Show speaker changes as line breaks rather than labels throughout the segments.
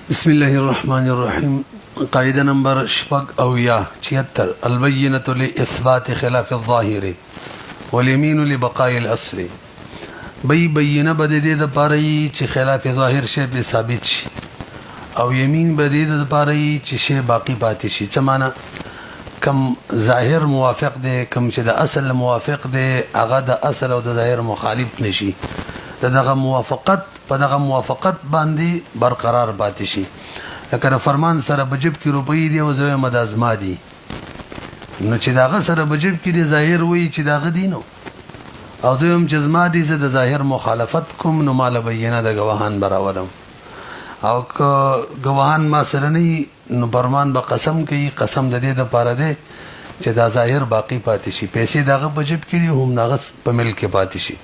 بسم الله الرحمن الرحيم. قاعده نمبر شپږ او یا 76 البينه لاثبات خلاف الظاهر واليمين لبقاء الاصل. بینه بده د پاره چې خلاف ظاهر شی په ثابت شي او یمین بده د پاره چې شی باقی پاتې شي. څه معنا؟ کم ظاهر موافق دی، کم چې د اصل موافق دی هغه د اصل او د ظاهر مخالف نشي. دغه موافقت په دغه موافقت باندې برقرار پاتې شي. لکه فرمان سره بجب کې روپۍ دی او زوی مدازما دي، نو چې داغه سره بجب کې دی ظاهر وي چې داغه دینو او زویم چې زما دي زه د ظاهر مخالفت کوم، نو مال بینه د گواهان برابرم. او که گواهان ما سره نه نو فرمان به قسم کوي، قسم د دې د پاره دی چې دا ظاهر باقی پاتې شي، پیسې داغه بجب کې دي هم داغه په ملک پاتې شي.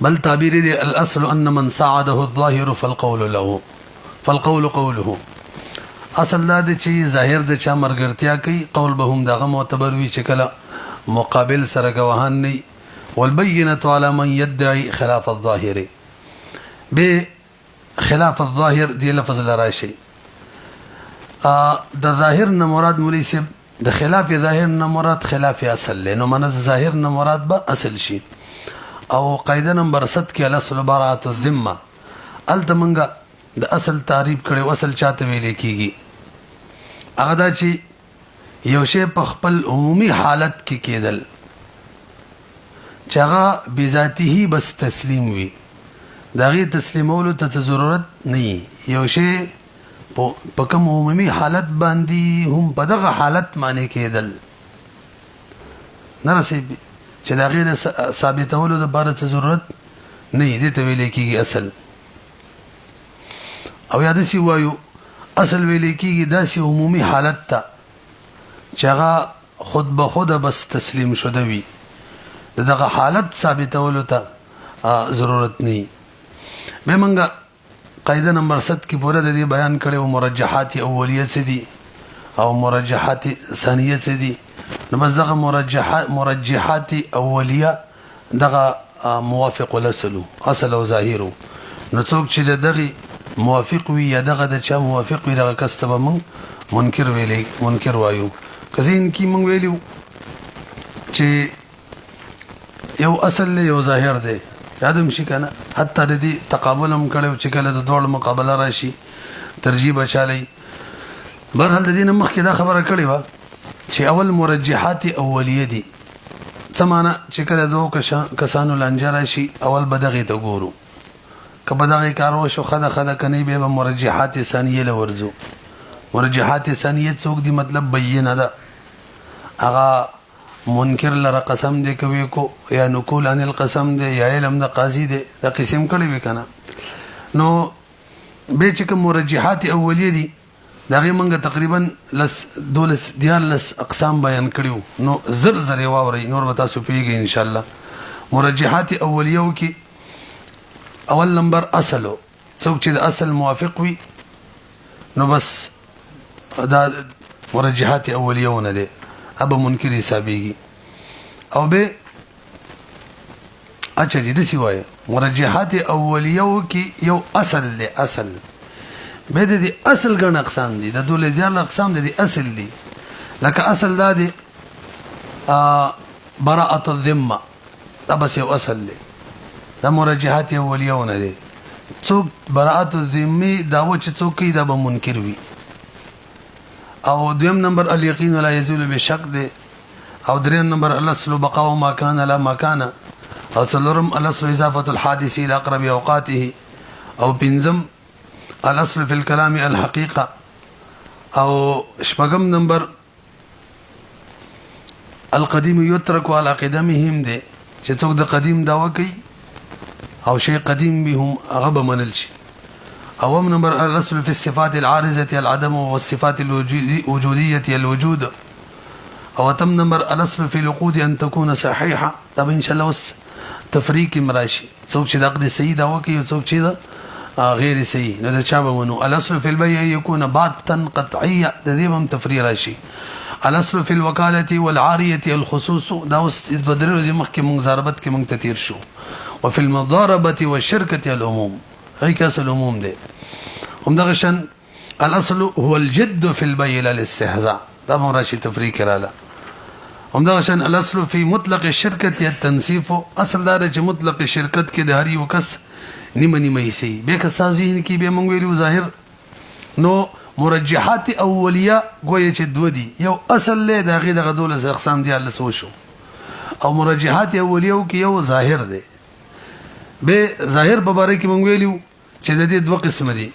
بل تعبیر دی الاصل ان من ساعده الظاهر فالقول له فالقول قوله. اصل دا دی چې ظاهر د چا مرګرتیا کوي، قول به هم دغه معتبر وي چې کله مقابل سره گواهان نه. والبينه على من يدعي خلاف الظاهر. به خلاف الظاهر دی لفظ لراشي د ظاهر نه مراد مولوی سي د خلاف ظاهر نه مراد خلاف اصل له، نو من ظاهر نه مراد به اصل شي. او قاعده نمبر 7 کې الاصل براءه الذمه. التمنګه د اصل تعریف کړي، اصل چاته ویل کیږي هغه دا چې یو شی په خپل عمومي حالت کې کېدل چې هغه بذاته بس تسلیم وي، دغه تسلیمولو ته ضرورت نه. یو شی په کوم عمومي حالت باندې هم په دغه حالت معنی کېدل نه رسېږي چې دا غیر ثابتولو لپاره څه ضرورت نه دي، ته ویل کېږي اصل. او یاد سی وایو اصل ویل کېږي داسې عمومي حالت ته چې هغه خود به خود بس تسلیم شوه وي، دغه حالت ثابتولو ته ضرورت نه. مې منګه قاعده نمبر 7 کې پوره د دې بیان کړو مرجحات اولیه څه دي او مرجحات ثانیه څه دي. نو بس دغه مرجحات اولیه دغه موافق الاصل اصل او ظاهر. نو څوک چې دغه موافق وي یا دغه د چا موافق وي دغه کستبه من منکر ویلې منکر وایو. کزین کی من ویلو چې یو اصل له یو ظاهر دی، یادم شي کنه. حتی د دې تقابل هم کړو چې کله د دوه مقابله راشي ترجیح بچالي. برحال د دې مخکې دا خبره کړې و چې اول مرجحات اولیه دي. څه معنا؟ چې کله دوه کسانو لانجه راشي اول بدغه ته ګورو، کله بدغه کارو شو خدا کني به مرجحات ثانیه لورځو. مرجحات ثانیه څوک دي؟ مطلب بینه ده، هغه منکر لره قسم دی کوي کو یا نقول عن القسم دی یا علم د قاضي دی، دا قسم کړي وکنه. نو به چې کوم مرجحات اولیه دي دغه منګه تقریبا دولس اقسام بیان کړیو. نو زر واوري نور به تاسو پیږي ان شاء الله. مرجحات اولیه کې اول نمبر اصل، څوک چې د اصل موافق وي نو بس دا مرجحات اولیهونه دي، ابا منکر حسابيږي. او به اچھا دې سیوای مرجحات اولیه کې یو اصل له اصل به دي اصل ګڼ اقسام دي، د دوله ديال اقسام دي اصل دي. لکه اصل دا دي براءه الذمه، دا بس یو اصل دي، دا مرجحات اولیهونه دي. څوک براءه الذمه دا و چې څوک دا به منکر وي. او دویم نمبر الیقین ولا یزول بشک دی. او دریم نمبر الاصل بقاء ما كان لا ما كان. او څلورم الاصل اضافه الحادث الى اقرب اوقاته. او پنځم الاصل في الكلام الحقيقه. او شپږم نمبر القديم يترك على قدمهم دي، چې څوک د قدیم داوا کوي او شی قدیم به هم هغه منل شي. اوم نمبر الاصل في الصفات العارضه العدم والصفات الوجوديه الوجود. او تم نمبر الاصل في العقود ان تكون صحيحه. طب ان شاء الله وس تفریق مراشي، څوک چې د عقد صحیح داوا کوي او څوک چې غیر صحیح نه دا چا به منو. الاصل في البيع يكون باتا قطعيه، د دې هم تفریق راشي. الاصل في الوكاله والعاريه الخصوص، دا اوس د بدر مخکې مونږ ضربت کې مونږ تیر شو. وفي المضاربه والشركه العموم، هي کاس العموم ده. همدغه شان الاصل هو الجد في البيع لا الاستهزاء، دا مراشي تفریق رااله. همدغه شان الاصل في مطلق الشرکت یا التنصیف، اصل دا چې مطلق شرکت کې د هر یو کس نیمه نیمه حصې به کسازین کې به مونږ ویلو ظاهر. نو مرجحات اولیه گویا چې دو دي، یو اصل له دغه دغه دولس اقسام دي الله سو شو، او مرجحات اولیه کې یو ظاهر دی. به ظاهر په باره کې مونږ ویلو چې د دې دوه قسم دي.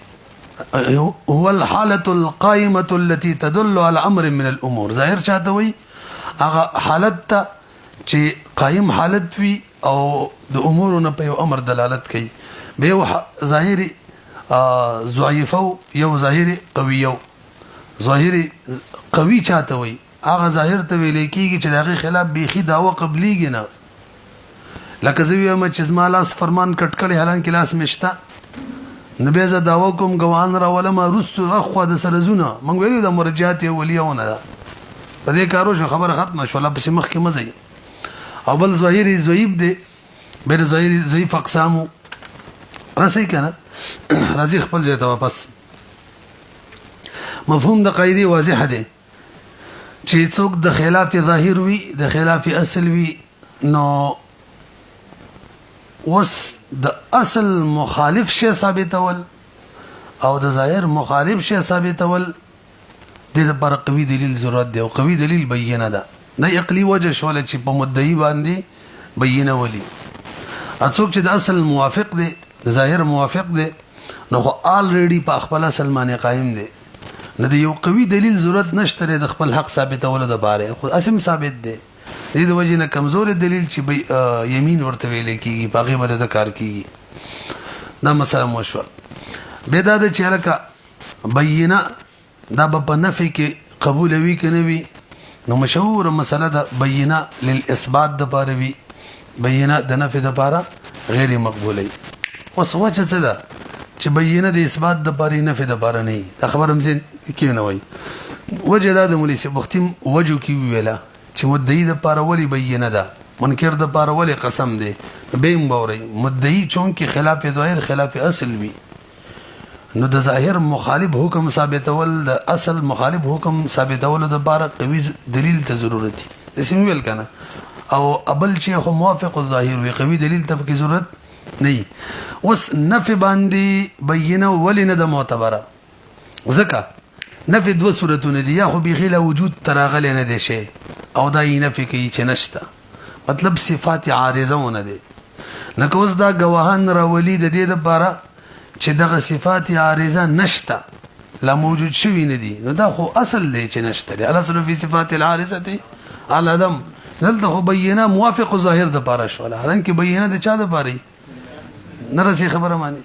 هو الحاله القائمه التي تدل على امر من الامور. ظاهر چاته وي هغه حالت ته چې قائم حالت وي او د امورونو په یو امر دلالت کوي. به ظاهري ضعیفو یو ظاهري قویو. ظاهري قوي چاته وي هغه ظاهر ته ویل کیږي چې دغه خلاف بيخي داوا قبليږي نه، لکه زوی ما چې زما لاس فرمان کټ کړي حالان کې لاس مشتا نبي ز داوا کوم غوان را ولما رستو اخو د سرزونه مونږ ویلو د مرجعات اولیونه ده په دې کارو شو خبره ختمه شو. لا پس مخ کې مزي او بل ظاهري ضعیف دي، بل ظاهري ضعیف اقسامو راسي کنه راځي خپل ځای ته واپس. مفهوم د قاعده واضح دی چې څوک د خلاف ظاهر وي د خلاف اصل وي، نو وس د اصل مخالف شی ثابتول او د ظاهر مخالف شی ثابتول د لپاره قوي دلیل ضرورت دی، او قوي دلیل بینه ده. نه عقلی وجه شول چې په مدعی باندې بینه ولي. څوک چې د اصل موافق دی د ظاهر موافق دی نو خو الریډي په خپل اصل باندې قائم دی، نه د یو قوي دلیل ضرورت نشته د خپل حق ثابتولو د باره، خو اسم ثابت دی. دې د وجې نه کمزور دلیل چې یمین ورته ویل کیږي باغې باندې د کار کیږي. دا مسله مشور به دا د چلکه بینه دا په نفي کې قبول وی کنه وی. نو مشهور مسله د بینه للاثبات د پاره وی، بینه د نفي د پاره غیر مقبوله. اوس وجه څه ده چې بینه د اثبات د پاره نفي د پاره نه دا خبرم زين کې نه وای. وجه دا د مولوی سی وختیم وجو کې ویلا چې مدعی د پاره ولی بینه ده، منکر د پاره ولی قسم ده. به مبوري مدعی چون کې خلاف ظاهر خلاف اصل وی، نو د ظاهر مخالف حکم ثابتول د اصل مخالف حکم ثابتول د بار قوي دلیل ته ضرورت دي. د سیم ویل کنه او ابل چې خو موافق الظاهر وي قوي دلیل ته کې ضرورت نه. اوس نفي باندې بینه ولې نه د معتبره ځکه نفي دوه صورتونه دي، یا خو بخیله وجود تراغل نه دي شي او دا یې نفي کوي چې نشته، مطلب صفات عارضهونه دي. نه کوس دا گواهان راولي د دې لپاره چې دغه صفات عارضه نشته لا موجود شوی نه دي، نو دا خو اصل دی چې نشته دی. الاصل فی صفات العارضه العدم. دلته خو بینه موافق ظاهر د پاره شو، حالانکه بینه د چا د پاره نرسي خبره مانی.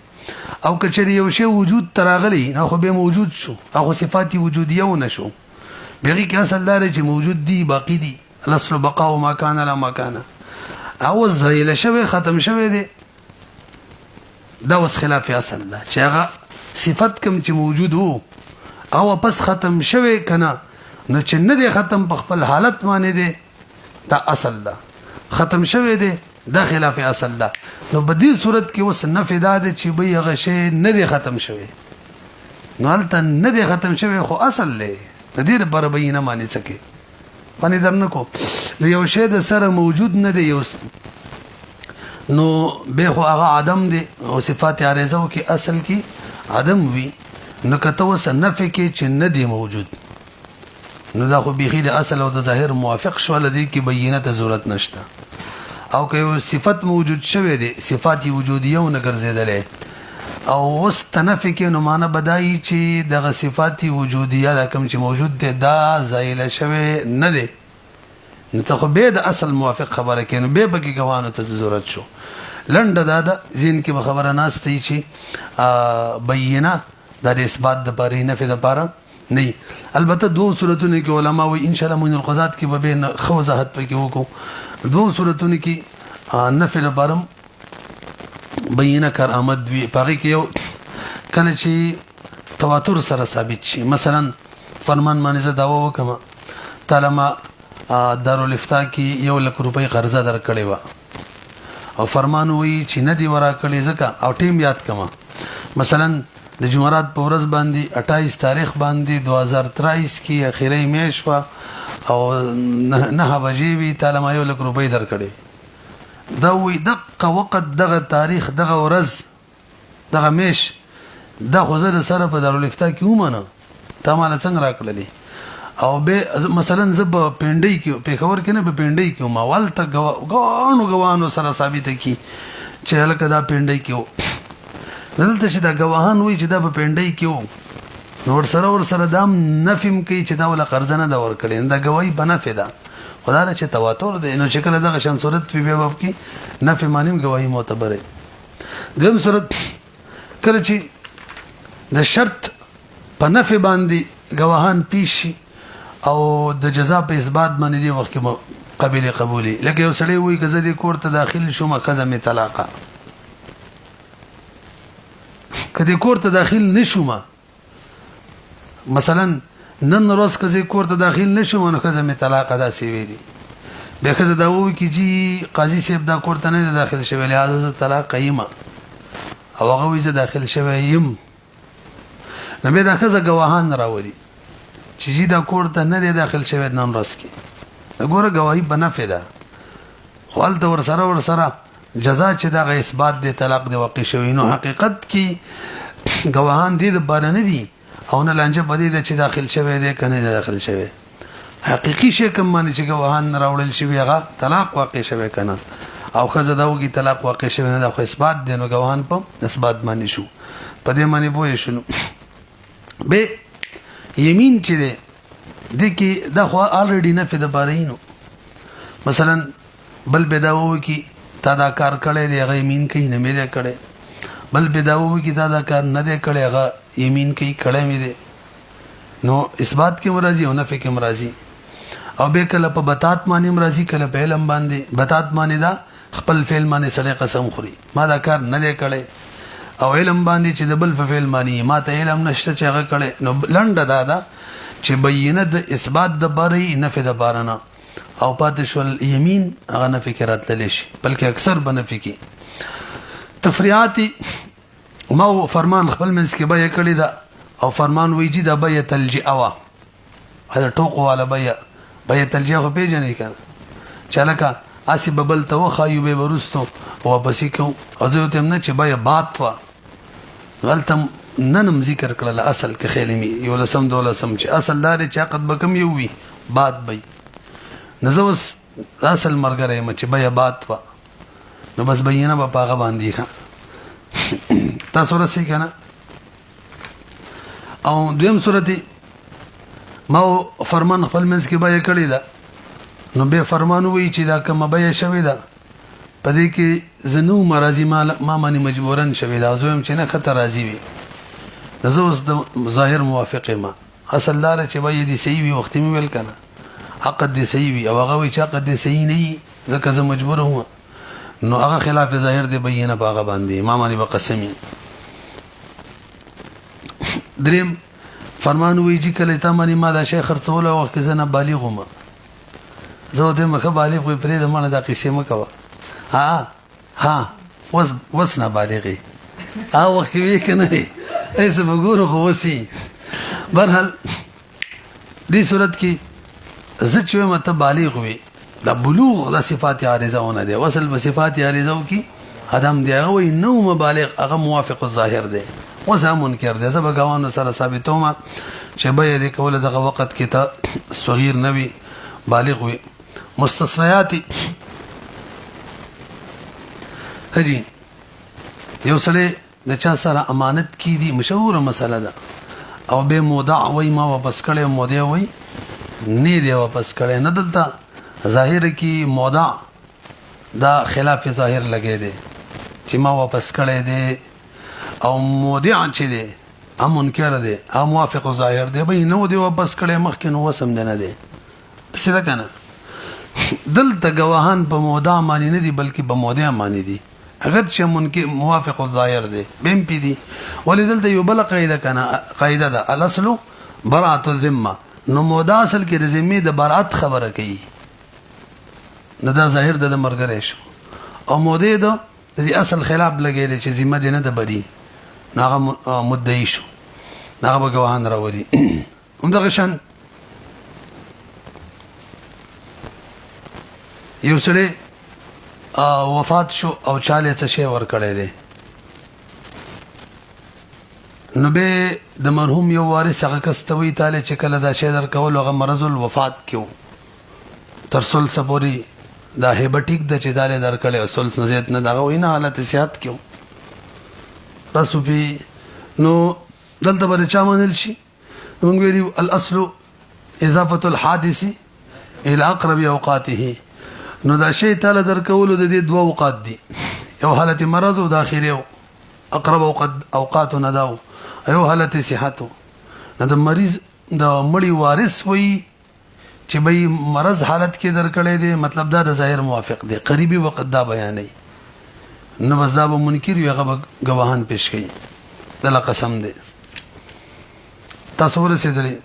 او کچری یو شی وجود تراغلی نه خو به موجود شو، هغه صفات وجودیه و نشو. بغي کې اصل دار چې موجود دي باقی دي. الاصل بقاء ما كان لا ما كان. او زایل شوی ختم شوی دی، دا وس خلاف اصل ده چې هغه صفت کوم چې موجود وو او پس ختم شوی کنه، نو چې نه دی ختم په خپل حالت باندې دی دا اصل ده، ختم شوی دی دا خلاف اصل ده. نو په دې صورت کې وس نفي ده چې به هغه شی نه دی ختم شوی، نو هلته نه دی ختم شوی خو اصل له د دې لپاره بینه معنی څه کې باندې درنکو. نو یو شی د سره موجود نه دی یو نو به خو هغه عدم دي او صفات عارضه کې اصل کې عدم وي، نو کته وس نفي کې چې نه دی موجود نو دا خو بخیل اصل او د ظاهر موافق شو لدی کې بینه ته ضرورت نشته. او که صفت موجود شوه دي صفات وجودیه او نه ګرځیدلې او وس تنفي کې نو معنا بدایي چې دغه صفات وجودیه دا کوم چې موجود دي دا زایل شوه نه دي، نو ته خو به د اصل موافق خبره کینو به بګي غوانو ته ضرورت شو. لنډه دا زین کې خبره ناشته چې بینه د اثبات د پاره نه فد پاره نه. البته دوه صورتونه کې علما وي ان شاء الله من القضات کې به خو وضاحت پکې وکړو. دوه صورتونه کې نفي لپاره بینه کرامت وی پاره کې یو کله چې تواتر سره ثابت شي. مثلا فرمان باندې زه داوا وکم تعالی ما دارالافتا کې 1 لک روپۍ قرضه درکړې و او فرمان وی چې نه دی ورا کړی ځکه او ټیم یاد کما مثلا د جمعرات په ورځ باندې 28 تاریخ باندې 2023 کې اخیری میاشت وا او 9 بجې وی تعالی ما 1 لک روپۍ درکړي دا وی دغه وخت دغه تاریخ دغه ورځ دغه میش دا خو زه سره په دارالافتا کې ومنه تا مال څنګه راکړلې او به مثلا زب پنډۍ کې په خبر کې نه په پنډۍ کې ما والته غوانو سره ثابت کی چې هلکه دا پنډۍ کې دلته چې دا غواهان وی چې دا په پنډۍ کې نور سره دام نفهم کوي چې دا ولا قرض نه دا ور کړي دا غوي بنفع ده خدای نه چې تواتر ده نو شکل دغه شان صورت په باب کې نفع معنی غوي معتبره دیم صورت کله چې د شرط په نفع باندې غواهان پیش او د جزاء په اثبات باندې دی وخت کې قبولي لکه یو سړی وایي که زه دې کور ته داخل شوم خزه می طلاقه کدی کور ته داخل نشوم مثلا نن ورځ کزه کور ته داخل نشوم نو خزه می طلاقه دا سی ویلي به خزه دا وایي کی جی قاضي صاحب دا کور ته نه داخل شوی لہذا طلاق قیمه او هغه وایي زه داخل شوی یم نو به دا خزه گواهان راولي چې جی دا کور ته نه داخل شوی نن ورځ کې وګوره گواهی بنفع ده خپل ته ور سره جزاء چې دا غ اثبات دی طلاق دی واقع شوی نو حقیقت کې گواهان دي د بار نه دي او نه لانجه بدی ده چې داخل شوی دی کنه داخل شوی حقيقي شی کوم معنی چې گواهان راوړل شوی هغه طلاق واقع شوی کنه او خزه دا وږي طلاق واقع شوی نه د خو اثبات دی نو گواهان په اثبات باندې شو په دې معنی پوه شنو به یمین چې دی د کې دا خو الریډي نه فد بارینو مثلا بل بداوو کې تا دا کار کړی دی هغه یمین کوي نه مې ده کړی بل بداوو کې دا کار نه دی کړی هغه یمین کوي کړی مې ده نو اثبات کې مرضی او نفي کې مرضی او به کله په بتات معنی مرضی کله په علم باندې بتات معنی دا خپل فعل معنی سره قسم خوري ما دا کار نه دی کړی او علم باندې چې د بل فعل معنی ما ته علم نشته چې هغه کړی نو لنډه دا چې بینه د اثبات د باري نفي د بارنه او پاتې شول یمین هغه نفي کې راتللی شي بلکې اکثر بنفي کې تفریعاتي ما فرمان خپل منځ کې به کړی دا او فرمان ویجی دا به تلجئه وا هدا ټوکو والا به تلجئه خو پیژنې کړه چلکه اسی ببل تو خایو به ورستو واپس کو او زه ته نه چې به بات وا غلطم ننم ذکر کړل اصل کې خیلمی یو لسم دولسم چې اصل دار چې عقد بکم یو وی بات بې نزوس اصل مرګره مچ بیا بات وا نو بس بینه په پاغه باندې ښه تاسو رسې کنه او دویم سورتي ما فرمان خپل منځ کې بیا کړی دا نو به فرمان وی چې دا کوم بیا شوی دا پدې کې زنو مرضی ما معنی مجبورن شوی دا زویم چې نه خطر راځي وي نزوس د ظاهر موافقه ما اصل لاره چې بیا دي صحیح وي وخت می ویل کنه عقد دي صحیح وي او هغه وی چې عقد دي صحیح نه ځکه زه مجبور وم نو هغه خلاف ظاهر دی بینه باغه باندې ما معنی بقسمی دریم فرمان وی چې کله ته معنی ما دا شی خرڅول او وخت زنه بالغ وم زه ته مخه بالغ وي پرې د معنی دا قصه مکوه ها وس نه بالغی وخت وی کنه ایسه وګورو خو وسی برحال دې صورت کې زه چې مته بالغ وي دا بلوغ د صفات عارضه ونه دي وصل به صفات عارضه کی ادم دی او نو مبالغ هغه موافق الظاهر دی وسه منکر دی زه به غوانو سره ثابتوم چې به دې کوله دغه وخت کې ته صغیر نبی بالغ وي مستثنیات هجی یو سره د چا سره امانت کی دي مشهور مسله ده او به مودع وای ما واپس کړي مودع وای نه دی واپس کړي نه دلته ظاهر کی مودع دا خلاف ظاهر لګي دي چې ما واپس کړي دي او مودع چې دي ام منکر دي ام موافق ظاهر دي به نو دی واپس کړي مخکې نو وسم نه دي څه ده کنه دلته گواهان په مودع معنی نه دي بلکې په مودع معنی دي اگر چې منکر موافق الظاهر دي بهم پی دي ولدلته یو بل قاعده کنه قاعده ده الاصل براءه الذمه نو مودع اصل کې د ذمه د برات خبره کوي نه دا ظاهر د مرګره شو او مودع د اصل خلاف لګیږي چې ذمه دي نه ده بدی هغه مدعي شو، هغه به ګواهان راولي. همدغه شان یو سړی وفات شو او چاله څه شی ورکړی دی، نو به د مرحوم یو وارث هغه کس ته وایي تاله چې کله دا شی درکول هغه مرض الوفات کیو تر سلسه پورې دا هیبټیک د چې داله درکړی او سلس نزیت نه دغه وینا حالت صحت کیو رسو پی. نو دلته به چا منل شي؟ موږ ویلو الاصل اضافه الحادث الى اقرب اوقاته. نو دا شی تعالی درکول د دې دوه اوقات دي، یو حالت مرض او د اخیره اقرب اوقات نه داو، یو حالت صحت. نه د مریض د مړی وارث وي چې به مرض حالت کې درکړې دي، مطلب دا د ظاهر موافق دي، قریبي وخت دا بیانې نو بس دا به منکر وي، هغه گواهان پیش کړي. دله قسم دی تاسو ورسېدلې.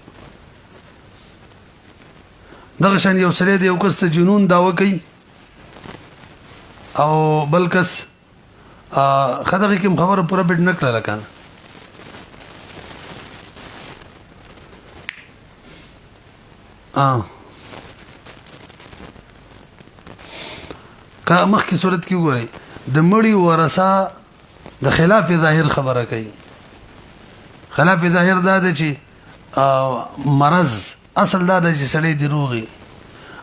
دغه شان یو سړی دی، یو کس ته جنون داوا کوي او بل کس خدغه کوم خبره پوره بډ نه کړله کنه. که مخکې صورت کې وګورئ د مړي ورثه د خلاف ظاهر خبره کوي. خلاف ظاهر دا دی چې مرض اصل دا دی چې سړی دی روغي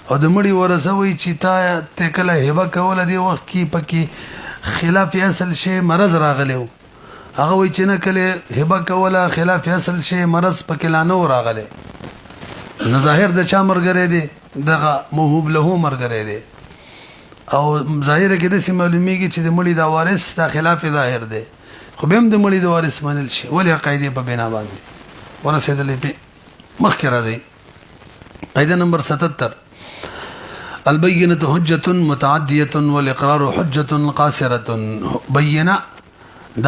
او د مړي ورثه وایي چې تا ته کله هبه کوله دی وخت کې پکې خلاف اصل شی مرض راغلی و، هغه وایي چې نه کله هبه کوله خلاف اصل شی مرض پکې لا نه راغلی. نو ظاهر د چا مرګره دی؟ دغه موهوب له مرګره دی. او ظاهر کې د سیمه معلومیږي چې د مړي د وارث د خلاف ظاهر دی، خو به هم د مړي د وارث منل شي ولې قاعده په بنا باندې ورسېدلې په مخکې راځي. قاعده نمبر 77 البينه حجه متعديه والاقرار حجه قاصره. بینه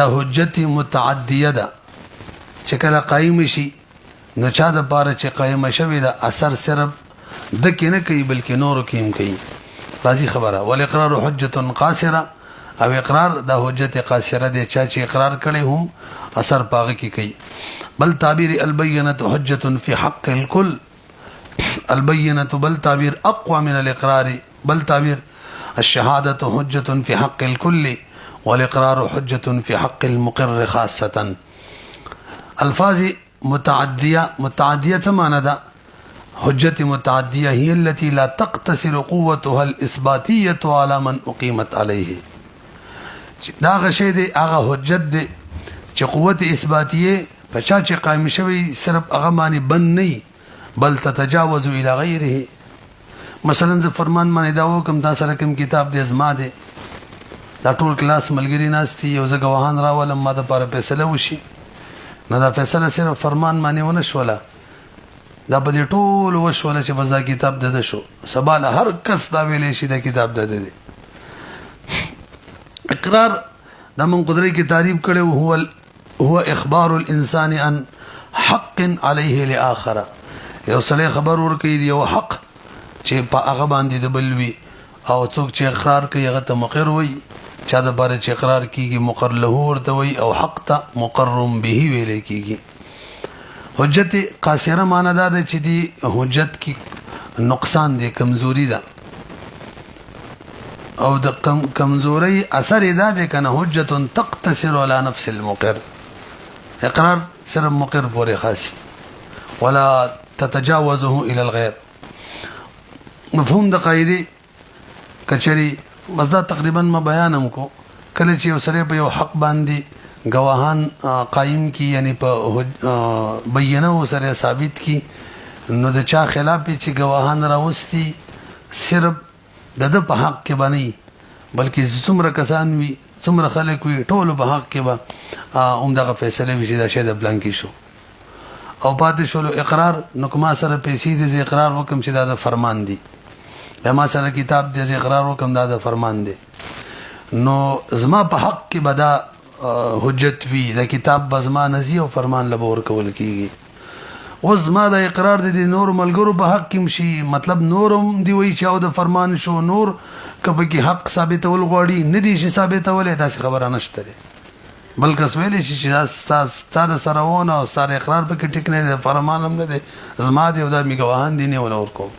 د حجت متعديه ده چې کله قائم شي نو چا د پاره چې قائم شوی د اثر صرف د کې نه کوي بلکې نور کې هم کوي. راځي خبره والاقرار حجه قاصره او اقرار د حجت قاصره دی چې اقرار کړي هم اثر پاغه کې کوي. بل تعبیر البینه حجه فی حق الكل. البینه بل تعبیر اقوى من الاقرار. بل تعبیر الشهاده حجه فی حق الكل والاقرار حجه فی حق المقر خاصه. الفاظ متعديه څه معنی ده؟ حجت متعديه هي التي لا تقتصر قوتها الاثباتيه على من اقيمت عليه. دا غشي دي هغه حجت دي چې قوت اثباتيه په چا چې قائم شوی صرف هغه معنی بند نه بل تتجاوز الى غيره. مثلا ز فرمان باندې دا وکم دا سره کوم کتاب دې ازما دي دا ټول کلاس ملګری ناشتي یو ځای غواهان راولم ما د پاره فیصله وشي نو دا فیصله صرف فرمان باندې ونه شوله، دا په دې ټول وشوله چې بس دا کتاب د شو سبا له هر کس دا ویلې شي دا کتاب د دې. اقرار دا من قدرت کی تعریف کړي هو اخبار الانسان عن حق عليه لاخره. یو سړی خبر ورکړي دی یو حق چې په هغه باندې د بلوي او څوک چې اقرار کوي هغه ته مقر وي، چا د باره چې اقرار کیږي مقر له ورته وي او حق ته مقرم به ویل کیږي. حجت قاصره معنی دا ده چې دی حجت کی نقصان دی، کمزوری ده او د کمزوري اثر دا ده کنه حجت تقتصر على نفس المقر. اقرار صرف مقر پورې خاصي ولا تتجاوزه الى الغير. مفهوم د قاعده کچري بس دا تقریبا ما بیانم کو کله چې وسره په یو حق باندې گواهان قائم کی یعنی په بینه وسره ثابت کی نو د چا خلاف چې گواهان راوستي صرف د په حق کې باندې بلکې څومره کسان وي څومره خلک وي ټول په حق کې به عمدغه فیصله وشي دا شه د بلانکی شو او پاتې شو اقرار نو کما سره پیسې د اقرار وکم چې دا د فرمان دي یا ما سره کتاب د اقرار وکم دا د فرمان دي نو زما په حق کې بدا حجت وی د کتاب بزما نزی او فرمان لبور کول کیږي او زما د اقرار د نور ملګرو په حق کې مشي مطلب نورم دی وی چې او د فرمان شو نور کبه کې حق ثابتول غواړي ندي شي ثابتول داسې خبره نشته بل کس ویلی چې ستا د سره ونه او ستا د اقرار پکې ټیک نه دی فرمان هم نه دی زما دی او دا مې ګواهان دي نه ولا ورکوم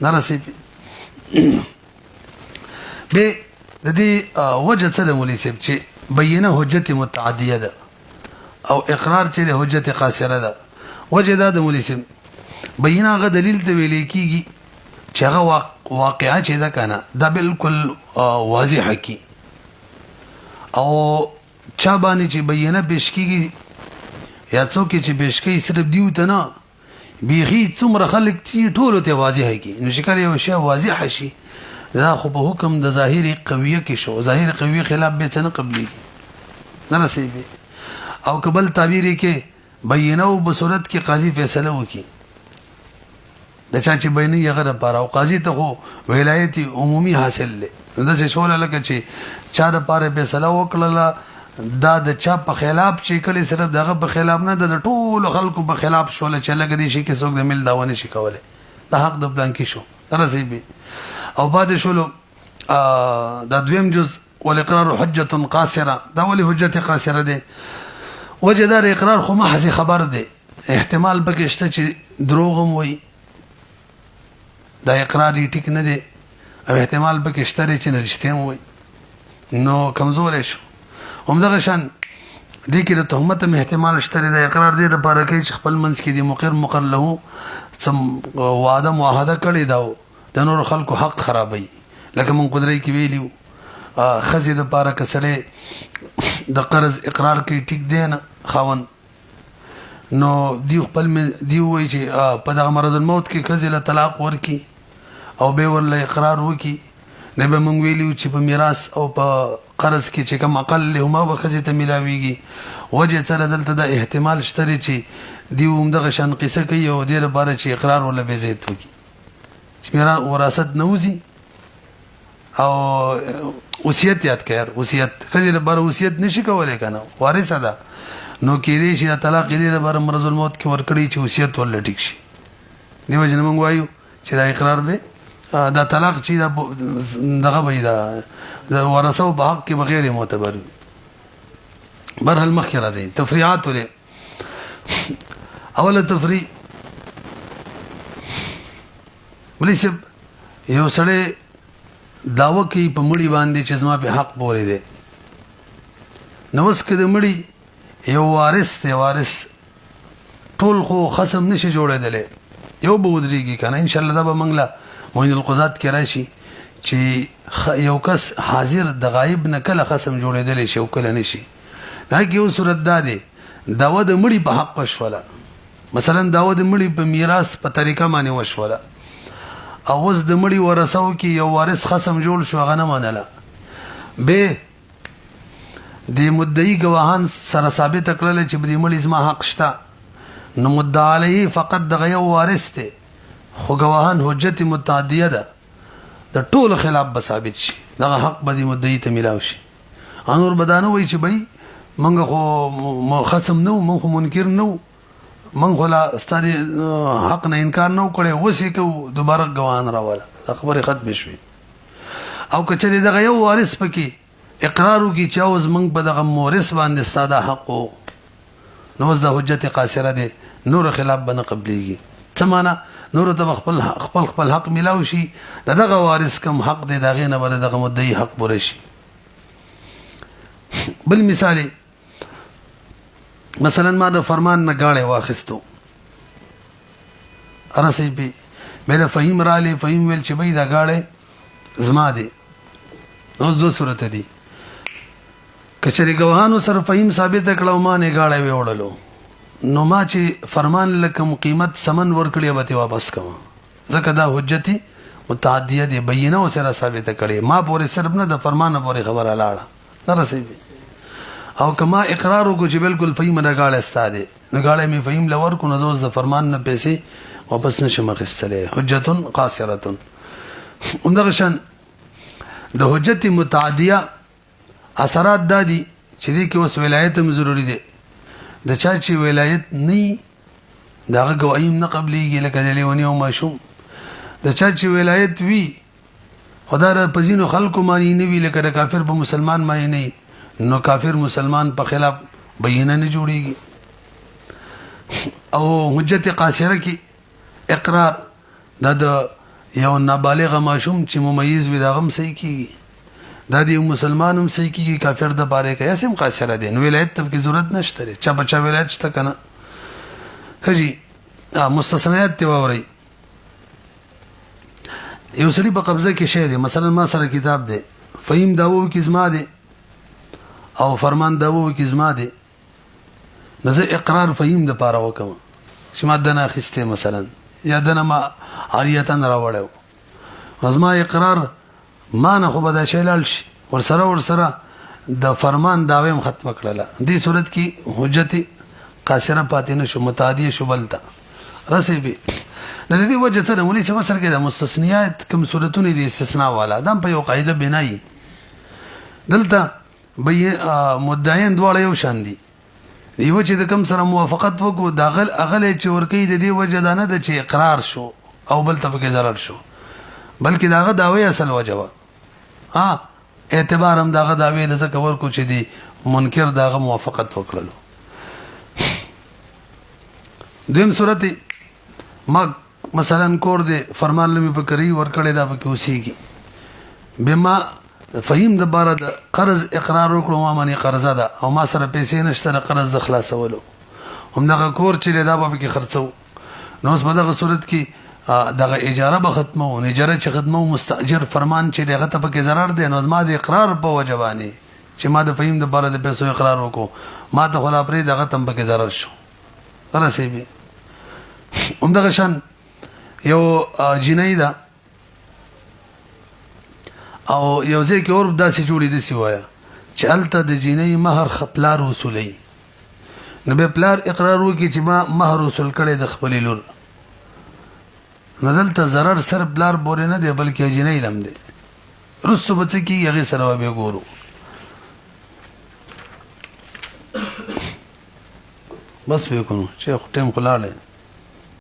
نه رسېږي. بې د دې وجه څه ده مولوي صاحب چې بینه حجت متعدیه ده او اقرار چې د حجت قاصره ده. وجه دا د مولوي صاحب بینه هغه دلیل ته ویل کېږي چې هغه واقعه چې ده که نه دا بالکل واضحه کی او چا باندې چې بینه پیش کېږي یا څوک چې پیش کوي صرف دیو ته نه بیخي څومره خلک چې ټولو ته واضحه کی نو چې کله یو شی واضحه شي دا خو په حکم د ظاهر قویه کې شو ظاهر قویه خلاف به څه نه قبلېږي نه رسېږي. او قبل تعبیر کې بینه او بصورت کې قاضي فیصله وکړي د چا چې بینه یې غره پاره او قاضي ته خو ولایت عمومي حاصل لې نو د شول لکه چې چا د پاره فیصله وکړه دا د چا په خلاف چې کله صرف دغه په خلاف نه د ټولو خلکو په خلاف شول چې لکه دې شي کې څوک د مل داونه شي کوله د حق د پلان کې شو رسېږي. او بعد شولو دا دویم جز والاقرار حجه قاصره دا ولي حجت قاصره ده وجه دار اقرار خو محض خبر ده احتمال پکې شته چې دروغ هم وي دا اقرار یې ټیک نه دی او احتمال پکې شته چې رښتیا هم وي نو کمزور شو. همدغه شان دې کې د تهمت هم احتمال شته د اقرار دې لپاره کوي چې خپل منځ کې د مقر له سم وعده معاهده کړی دا د نور خلکو حق خرابوي لکه من قدرت کې ویلیو خزې د پاره کسړې د قرض اقرار کوي ټیک دی نه خاوند نو دی خپل دی وایي چې په دغه مرض الموت کې خزې له طلاق ورکي او به ورله اقرار وکي نه به مونږ ویلیو چې په میراث او په قرض کې چې کوم اقل له ما به خزې ته ملاويږي وجه سره دلته د احتمال شته چې دی همدغه شان قصه کوي او دې لپاره چې اقرار ولا به زیات وکي چې میرا وراثت نوځي او وصیت یاد کړ وصیت خزې لپاره وصیت نشي کولای کنه وارث ده نو کې دې شي طلاق دې لپاره مرض الموت کې ورکړي چې وصیت ول ټیک شي دیو جن موږ وایو چې دا اقرار به دا طلاق چې دغه به دا د ورثه په حق کې بغیر معتبر برحال مخکې راځي تفریعات له اوله تفریع ولې یو سړی داوا کوي په مړی باندې چې زما په حق پورې دی نو اوس کې د مړی یو وارث دی وارث ټول خو خصم نشي جوړېدل یو به ودرېږي کنه ان شاء الله دا به منګلا موین القضات کې راشي چې یو کس حاضر د غایب نه کله خصم جوړېدل شي او کله نشي دا کې یو صورت دا دی داوا د مړی په حق وشوله مثلا داوا د مړی په میراث په طریقه باندې وشوله او اوس د مړی ورثو کې یو وارث خصم جوړ شو هغه نه منله به د مدعی گواهان سره ثابت کړل چې د مړی زما حق شته نو مدعا علیه فقط د یو وارث ته خو گواهان حجت متعدیه ده د ټولو خلاف به ثابت شي دغه حق به د مدعی ته ملاو شي انور بدانه وای چې بای منګه خو خصم نو من خو منکر نو من خو لا ستاري حق نه انکار نو کړي وسی کو دوباره گواهان راواله خبره ختم شوه او کچره دغه یو وارث پکې اقرار وکي چې اوس موږ په دغه مورث باندې ساده حق نو د حجت قاصره ده نور خلاف بنه قبليږي څمانه نور ته خپل حق ملاو شي دغه وارث کوم حق دی دغه نه بل دغه مدعي حق پوره شي بل مثال مثلا ما د فرمان نه غاړه واخستو ارسي به مې فهیم را لې فهیم ویل چې به دا غاړه زما دي اوس دو صورت دي کچري گواهانو سره فهیم ثابت کړه ما نه غاړه وړلو نو ما چې فرمان لکم قیمت سمن ورکړی به ته واپس کوم ځکه دا حجتي متعدیه دی بینه سره ثابت کړي ما پورې صرف نه د فرمان پورې خبره لاړه نه رسېږي او کما اقرار کو چې بالکل فهیم نه غاړه استاده نو غاړه می فهیم لور کو نو د فرمان نه پیسې واپس نشم غستلې حجت قاصره اندغشن د حجت متعدیه اثرات دادي چې دې کې اوس ولایت هم ضروری دي د چا چې ولایت نه داغه گواهیم نه قبليږي لکه د لیونی او ماشوم د چا چې ولایت وی خدای را پزینو خلکو مانی نه وی لکه د کافر په مسلمان مانی نه نو کافر مسلمان په خلاف بینه نه جوړیږي. او حجت قاصره کې اقرار د یو نابالغ ماشوم چې ممیز وي دا غم صحیح کیږي، دا دی مسلمان هم صحیح کیږي، کافر د پاره کې اسیم قاصره دي. نو ولایت ته کې ضرورت نشته، چا بچا ولایت شته کنه. هجی مستثنیات ته ووري یو سړي په قبضه کې شی دی، مثلا ما سره کتاب دی، فهیم داوو کې زما دی او فرمان داوو کې زما دی، نو زه اقرار فهیم د پاره وکم چې ما دنه اخیسته مثلا یا دنه ما عاریتن راوړیو، زما اقرار ما نه خو به دا شی لاړ شي ورسره د فرمان داویم ختم کړله. دې صورت کې حجت قاصره پاتې نه شو، متعدی شو بلته رسې به. د دې وجه سره مولي چې مسر کې د مستثنیات کوم صورتونه دي استثناء والا دم په یو قاعده بنای دلته به مدعین دواړه یو شان دي. دیو چې د کوم سره موافقت وکړو دا اغل چې ورکی د دې وجه دا نه د چې اقرار شو او بل ته کې ضرر شو، بلکې داغه داوی اصل وجه وا اعتبار هم داغه داوی د څه ور کو چې دی منکر داغه موافقت وکړلو. دویم صورت ما مثلا کور دې فرمان لمه په کری ور کړی دا په کوسیږي بما فهیم د بار د قرض اقرار وکړو ما باندې قرضه ده او ما سره پیسې نشته قرض د خلاصولو هم دغه کور چې دا به کې خرڅو. نو اوس په دغه صورت کې دغه اجاره به ختمو، اجاره چې ختمو مستاجر فرمان چې دغه ته پکې ضرر دی، نو ما د اقرار په وجبانی چې ما د فهیم د بار د پیسو اقرار وکړو ما ته خلا پرې دغه تم پکې ضرر شو رسې به. هم دغه شان یو جنۍ ده او یو ځکه اور داسې جوړې دي سوایا چې الته د جنۍ مہر خپلار وصولې، نو به پلار اقرار وکړي چې ما مہر وصول کړي د خپل لور، نو دلته ضرر سر پلار بورې نه دی بلکې جنۍ لم دی. رسو بچ کی هغه سره به ګورو. بس به کوم چې ټیم خلاله